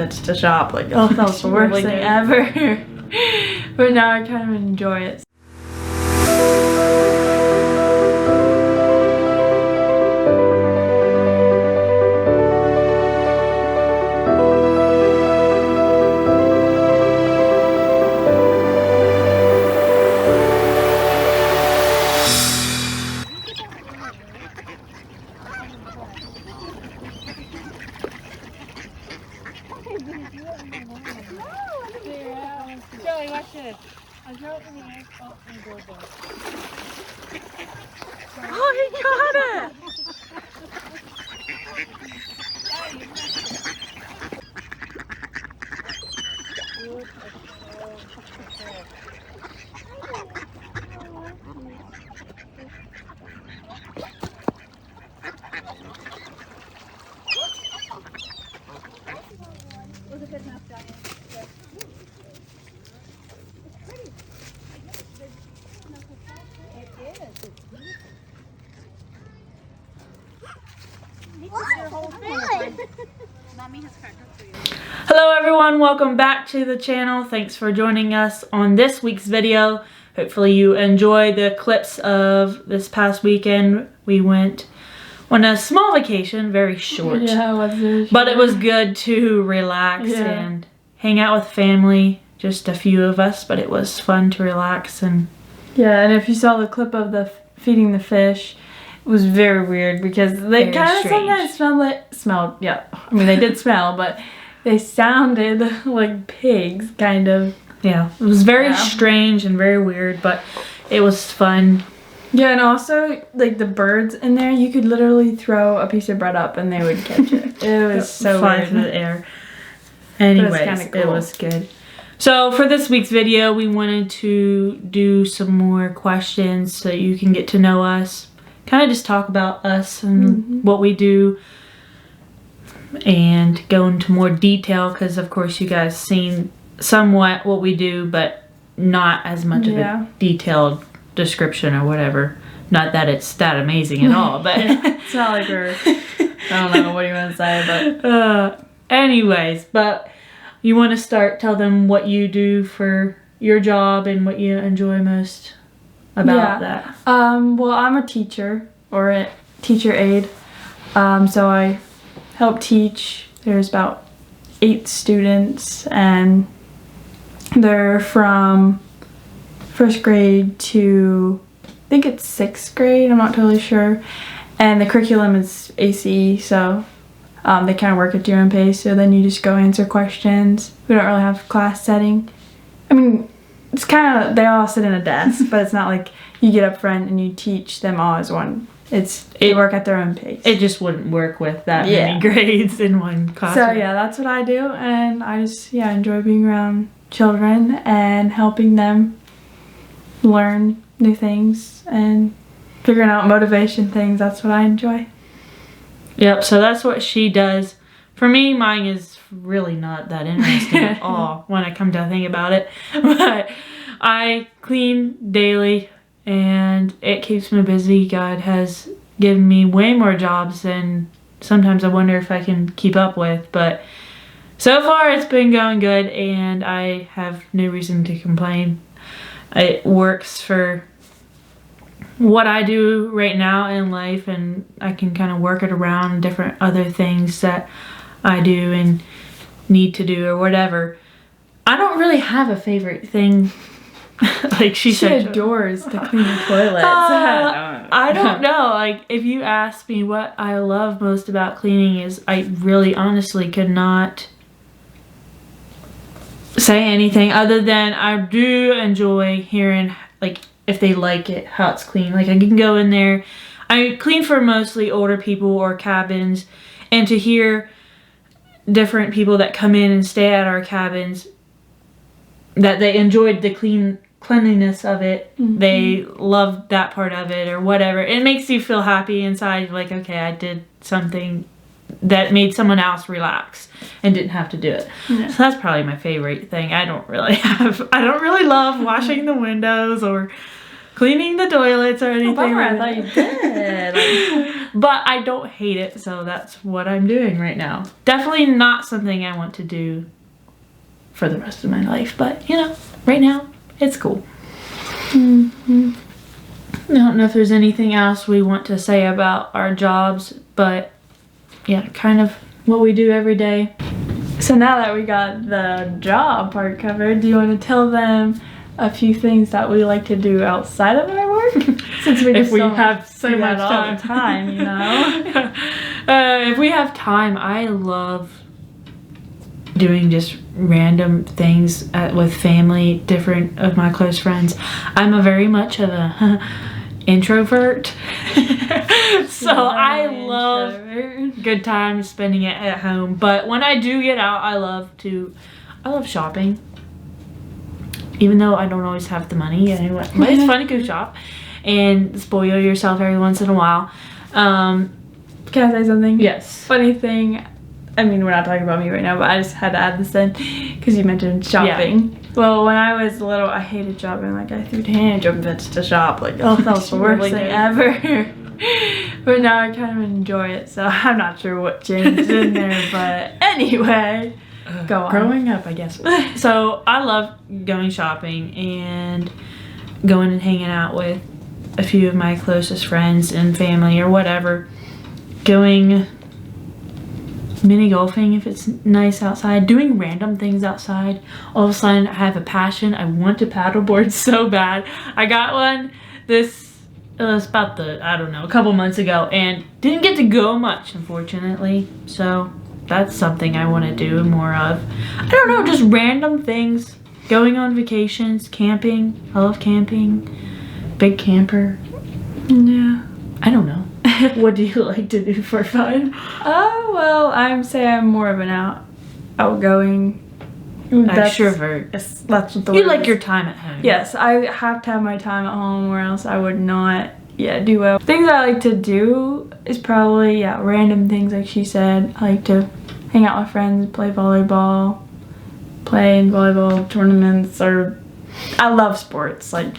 to shop. Like, oh, that was the worst thing ever. But now I kind of enjoy it. Joey, watch this. I drove in the air. Oh, and go there. Oh, he got it! Was a good enough down here. Hello everyone, welcome back to the channel. Thanks for joining us on this week's video. Hopefully you enjoy the clips of this past weekend. We went on a small vacation, very short. Yeah, it was very short. But it was good to relax and hang out with family. Just a few of us, but it was fun to relax. And yeah, and if you saw the clip of the feeding the fish, it was very weird because they kind of sometimes smelled, yeah. I mean, they did smell, but they sounded like pigs, kind of. Yeah, it was very strange and very weird, but it was fun. Yeah, and also, like, the birds in there, you could literally throw a piece of bread up and they would catch it. It was so fly weird. through the air. Anyways, cool. It was good. So for this week's video, we wanted to do some more questions so you can get to know us. Kind of just talk about us and what we do. And go into more detail because, of course, you guys seen somewhat what we do, but not as much of a detailed description or whatever. Not that it's that amazing at all, but it's not like we're, I don't know what you want to say, but anyways, but you want to tell them what you do for your job and what you enjoy most about that. Well, I'm a teacher or a teacher aide, so I help teach. There's about 8 students and they're from 1st grade to, I think it's 6th grade, I'm not totally sure. And the curriculum is ACE, so they kind of work at your own pace, so then you just go answer questions. We don't really have class setting. I mean, it's kind of, they all sit in a desk, but it's not like you get up front and you teach them all as one. They work at their own pace. It just wouldn't work with that many grades in one classroom. So yeah, that's what I do, and I just enjoy being around children and helping them learn new things and figuring out motivation things. That's what I enjoy. Yep, so that's what she does. For me, mine is really not that interesting at all when I come to think about it. But I clean daily and it keeps me busy. God has given me way more jobs than sometimes I wonder if I can keep up with. But so far it's been going good and I have no reason to complain. It works for what I do right now in life, and I can kind of work it around different other things that I do and need to do or whatever. I don't really have a favorite thing. Like she said, adores to clean the toilets. I don't know. Like if you ask me what I love most about cleaning is, I really honestly could not say anything other than I do enjoy hearing like if they like it, how it's clean. Like I can go in there. I clean for mostly older people or cabins, and to hear different people that come in and stay at our cabins that they enjoyed the cleanliness of it, they loved that part of it or whatever. It makes you feel happy inside, like, okay, I did something that made someone else relax and didn't have to do it. So that's probably my favorite thing. I don't really love washing the windows or cleaning the toilets or anything. Bummer, I thought you did. But I don't hate it, so that's what I'm doing right now. Definitely not something I want to do for the rest of my life, but you know, right now it's cool. Mm-hmm. I don't know if there's anything else we want to say about our jobs, but yeah, kind of what we do every day. So now that we got the job part covered, do you want to tell them a few things that we like to do outside of our work? Since we If we don't have so do that much all the time, you know? If we have time, I love doing just random things with family, different of my close friends. I'm a very much of a introvert. So I love good time spending it at home. But when I do get out, I love shopping. Even though I don't always have the money anyway. But it's fun to go shop and spoil yourself every once in a while. Can I say something? Yes. Funny thing, I mean, we're not talking about me right now, but I just had to add this in because you mentioned shopping. Yeah. Well, when I was little, I hated shopping. Like, I threw tantrum fits to shop. Like, oh, that was the worst thing ever. But now I kind of enjoy it, so I'm not sure what changed in there. But anyway, go on. Growing up, I guess. So I love going shopping and going and hanging out with a few of my closest friends and family or whatever. Going mini golfing if it's nice outside, doing random things outside. All of a sudden I have a passion. I want to paddleboard so bad. I got one it was about a couple months ago, and didn't get to go much, unfortunately. So that's something I want to do more of. I don't know, just random things. Going on vacations, camping. I love camping. Big camper. Yeah. I don't know. What do you like to do for fun? Oh, well, I'm more of an outgoing extrovert. That's what the You word like is. your time at home. Yes, I have to have my time at home, or else I would not do well. Things I like to do is probably random things, like she said. I like to hang out with friends, play volleyball, play in volleyball tournaments, or I love sports. Like,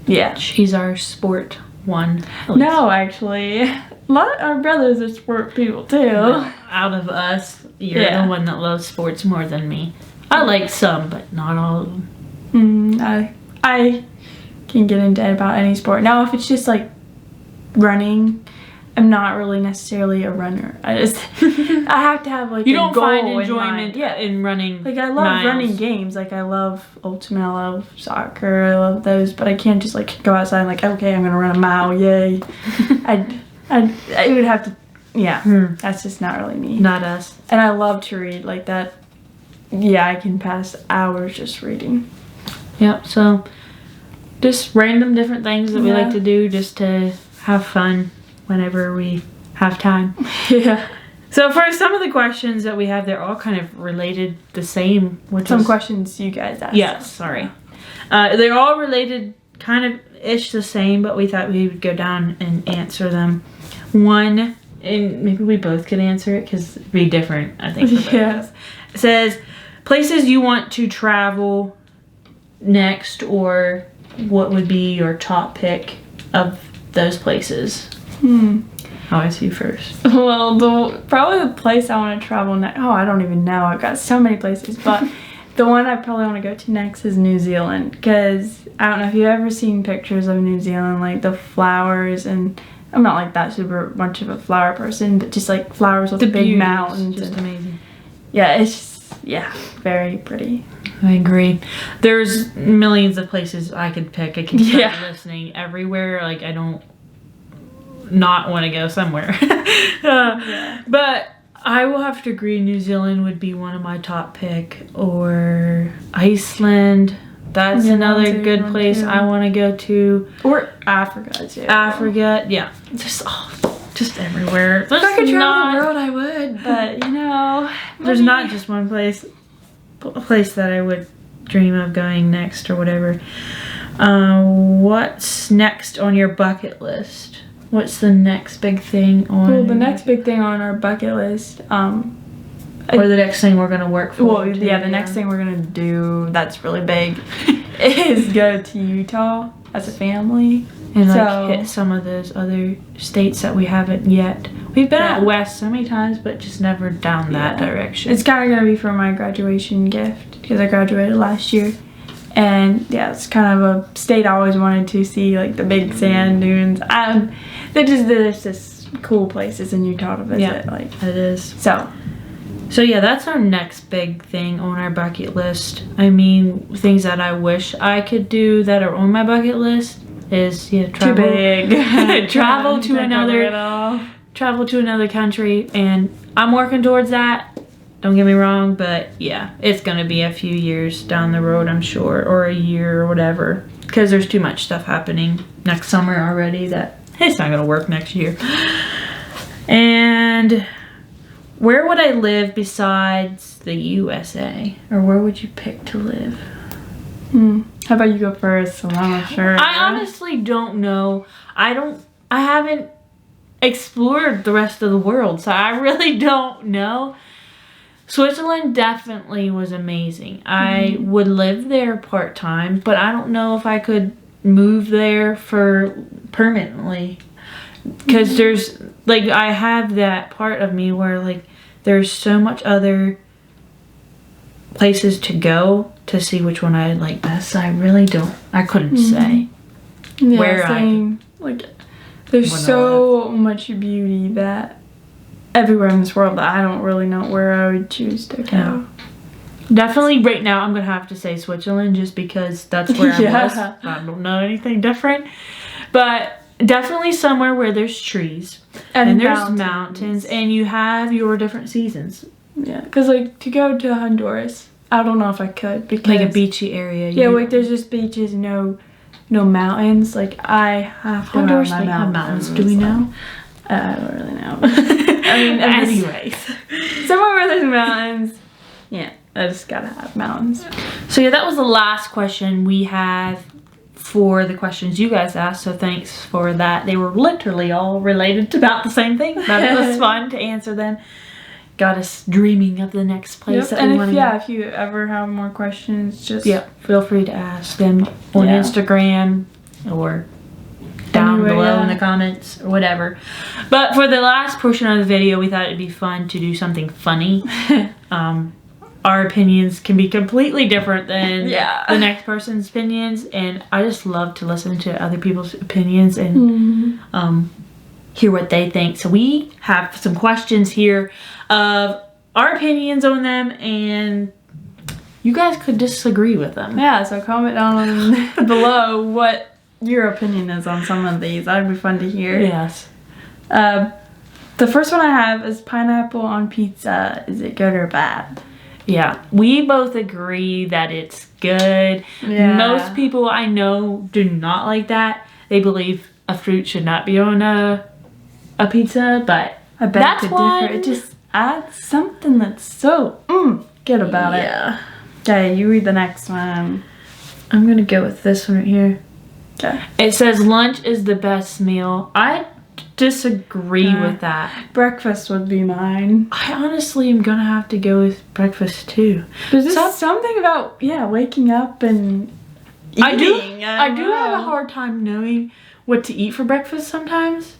yeah. She's our sport one. No, actually, a lot of our brothers are sport people too. No, out of us, you're the one that loves sports more than me. I like some, but not all of them. I can get into it about any sport. Now, if it's just like running, I'm not really necessarily a runner. I have to have like you a don't goal find enjoyment in running. Like, I love running games. Like, I love ultimate. I love soccer. I love those. But I can't just like go outside and like, okay, I'm gonna run a mile. Yay! I would have to. Yeah, that's just not really me. Not us. And I love to read like that. Yeah, I can pass hours just reading. Yep. So just random different things that we like to do just to have fun whenever we have time. Yeah. So for some of the questions that we have, they're all kind of related the same. Some questions you guys asked. Yes, sorry. They're all related kind of ish the same, but we thought we would go down and answer them. One, and maybe we both could answer it because it'd be different, I think. Yes. It says, places you want to travel next, or what would be your top pick of those places? I'll ask you first. Well, probably the place I want to travel next. Oh, I don't even know. I've got so many places, but the one I probably want to go to next is New Zealand, because I don't know if you've ever seen pictures of New Zealand, like the flowers, and I'm not like that super much of a flower person, but just like flowers with the big mountains. Just amazing. Yeah, it's just, very pretty. I agree. There's millions of places I could pick. I can start listening everywhere. Like, I don't not want to go somewhere. But I will have to agree, New Zealand would be one of my top pick, or Iceland. That's another good place I want to go to. Or Africa too. Africa, yeah. Just everywhere. If I could travel the world, I would, but you know, there's not just one place that I would dream of going next or whatever. What's next on your bucket list? What's the next big thing on? Well, the next big thing on our bucket list, or the next thing we're gonna work for. Well, the next thing we're gonna do that's really big is go to Utah. as a family. And like So- hit some of those other states that we haven't yet. We've been out west so many times, but just never down that direction. It's kind of going to be for my graduation gift because I graduated last year. And yeah, it's kind of a state I always wanted to see, like the big sand dunes. There's just cool places in Utah to visit. Yeah, Like it is. So yeah, that's our next big thing on our bucket list. I mean, things that I wish I could do that are on my bucket list is travel. too big. Travel to another country, and I'm working towards that. Don't get me wrong, but yeah, it's gonna be a few years down the road, I'm sure, or a year or whatever, because there's too much stuff happening next summer already that it's not gonna work next year. And where would I live besides the USA, or where would you pick to live? How about you go first? I'm not sure. I honestly don't know. I haven't explored the rest of the world, so I really don't know. Switzerland definitely was amazing. I would live there part-time, but I don't know if I could move there for permanently. Because there's, like, I have that part of me where, like, there's so much other places to go to see which one I like best. I really I couldn't say where same. Like, there's so much beauty that everywhere in this world that I don't really know where I would choose to go. Yeah. Definitely right now I'm gonna have to say Switzerland just because that's where I was. I don't know anything different. But definitely somewhere where there's trees and there's mountains and you have your different seasons. Yeah, because like to go to Honduras, I don't know if I could because like a beachy area. Yeah, like there's just beaches, no mountains. Like I have to Honduras have have mountains. Do we know? I don't really know. I mean, anyways, somewhere where there's mountains. Yeah, I just gotta have mountains. So yeah, that was the last question we have for the questions you guys asked. So thanks for that. They were literally all related to about the same thing, but it was fun to answer them. Got us dreaming of the next place that we want to go. If you ever have more questions, just feel free to ask them on Instagram or down below in the comments or whatever. But for the last portion of the video, we thought it'd be fun to do something funny. Our opinions can be completely different than the next person's opinions, and I just love to listen to other people's opinions and hear what they think. So we have some questions here of our opinions on them, and you guys could disagree with them. Yeah, so comment down below what your opinion is on some of these. That'd be fun to hear. Yes. The first one I have is pineapple on pizza. Is it good or bad? Yeah, we both agree that it's good. Yeah. Most people I know do not like that. They believe a fruit should not be on a pizza, but I bet that's why it just adds something that's so good about it. Yeah. Okay, you read the next one. I'm gonna go with this one right here. Okay. It says lunch is the best meal. I disagree with that. Breakfast would be mine. I honestly am gonna have to go with breakfast too. There's just something about waking up and eating. I do have a hard time knowing what to eat for breakfast sometimes,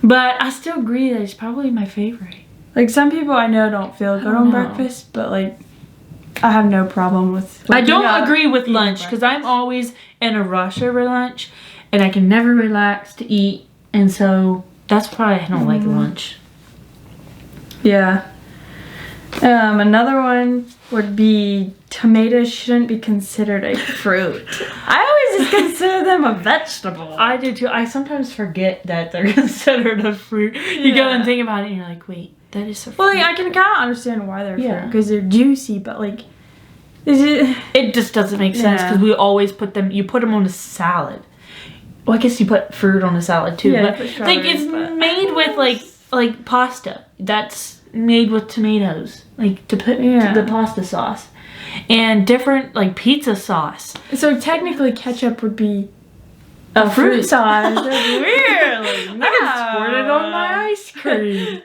but I still agree that it's probably my favorite. Like some people I know don't feel good on breakfast, but like I have no problem with. I don't agree with lunch because I'm always in a rush over lunch, and I can never relax to eat. And so that's why I don't like lunch. Yeah. Another one would be tomatoes shouldn't be considered a fruit. I always just consider them a vegetable. I do too. I sometimes forget that they're considered a fruit. You go and think about it and you're like, wait, that is a fruit. Well, like, I can kind of understand why they're fruit because they're juicy, but like, it just doesn't make sense because we always put them on a salad. Well, I guess you put fruit on a salad too, but like it's made with like pasta. That's made with tomatoes, like to put the pasta sauce, and different like pizza sauce. So technically, ketchup would be a fruit sauce. That's weird. Like, I can squirt it on my ice cream.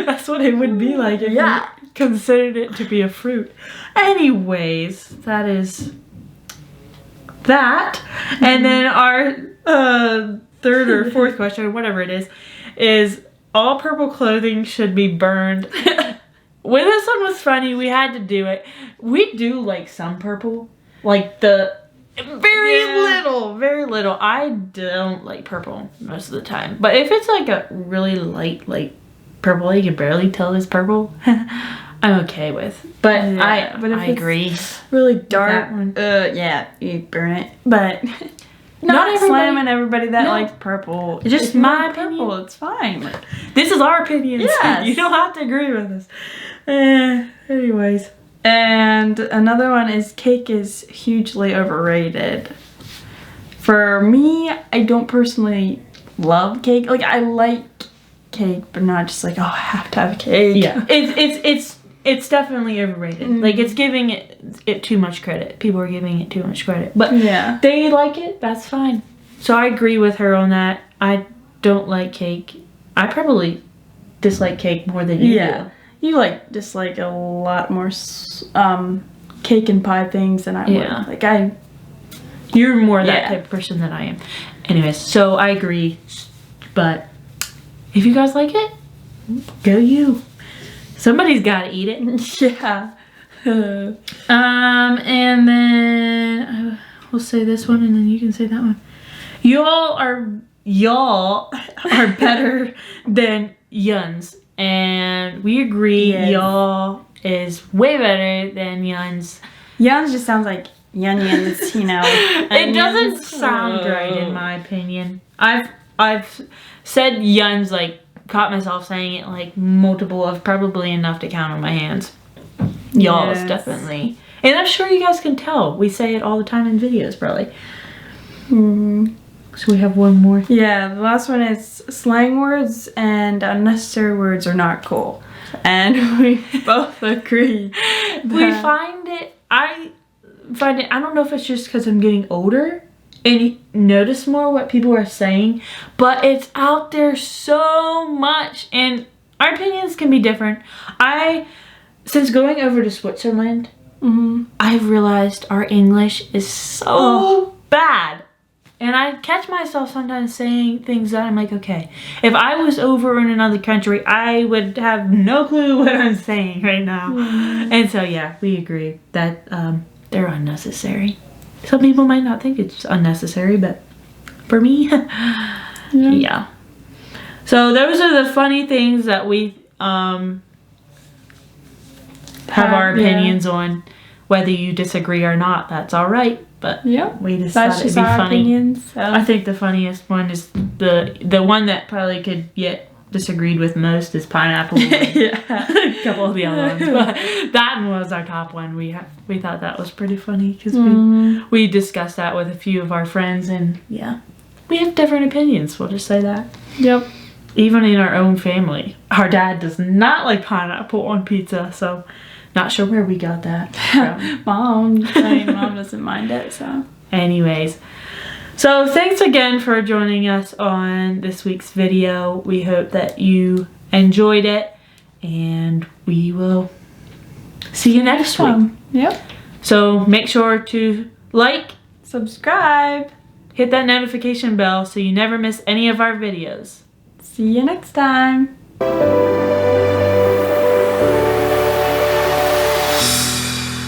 That's what it would be like if you considered it to be a fruit. Anyways, that is that. And then our third or fourth question, whatever it is all purple clothing should be burned. When this one was funny, we had to do it. We do like some purple, like the very little. I don't like purple most of the time, but if it's like a really light purple, you can barely tell it's purple, I'm okay with. But yeah, but if I it's agree. Really dark. That Yeah, you burn it. But not everybody, slamming everybody that likes purple. It's just if you my like opinion. purple, it's fine. This is our opinion. Yes. You don't have to agree with us. Anyways. And another one is cake is hugely overrated. For me, I don't personally love cake. Like, I like cake, but not just like, oh, I have to have cake. Yeah. It's definitely overrated. Like, it's giving it too much credit. People are giving it too much credit. But yeah, they like it, that's fine. So I agree with her on that. I don't like cake. I probably dislike cake more than you do. You dislike a lot more cake and pie things than I would. Like You're more that type of person than I am. Anyways, so I agree. But if you guys like it, go you. Somebody's got to eat it. Yeah. And then we'll say this one, and then you can say that one. Y'all are better than yuns, and we agree. Yes. Y'all is way better than yuns. Yuns just sounds like Yunyuns, you know. It doesn't sound right in my opinion. I've said yuns, like caught myself saying it like multiple of probably enough to count on my hands. Y'all is definitely, and I'm sure you guys can tell. We say it all the time in videos, probably. So we have one more. Yeah, the last one is slang words and unnecessary words are not cool. And we both agree. We find it, I don't know if it's just because I'm getting older and notice more what people are saying, but it's out there so much, and our opinions can be different. Since going over to Switzerland, I've realized our English is so bad. And I catch myself sometimes saying things that I'm like, okay, if I was over in another country, I would have no clue what I'm saying right now. And so, yeah, we agree that they're unnecessary. Some people might not think it's unnecessary, but for me, yeah. So those are the funny things that we have our opinions on. Whether you disagree or not, that's all right. But we just thought it'd be funny. Opinions, so. I think the funniest one is the one that probably could get disagreed with most is pineapple. A couple of the other ones, but that one was our top one. We thought that was pretty funny because we discussed that with a few of our friends, and we have different opinions. We'll just say that. Yep. Even in our own family, our dad does not like pineapple on pizza, so. Not sure where we got that from. Mom doesn't mind it, so. Anyways, so thanks again for joining us on this week's video. We hope that you enjoyed it, and we will see you next week. Yep. So make sure to like, subscribe, hit that notification bell so you never miss any of our videos. See you next time.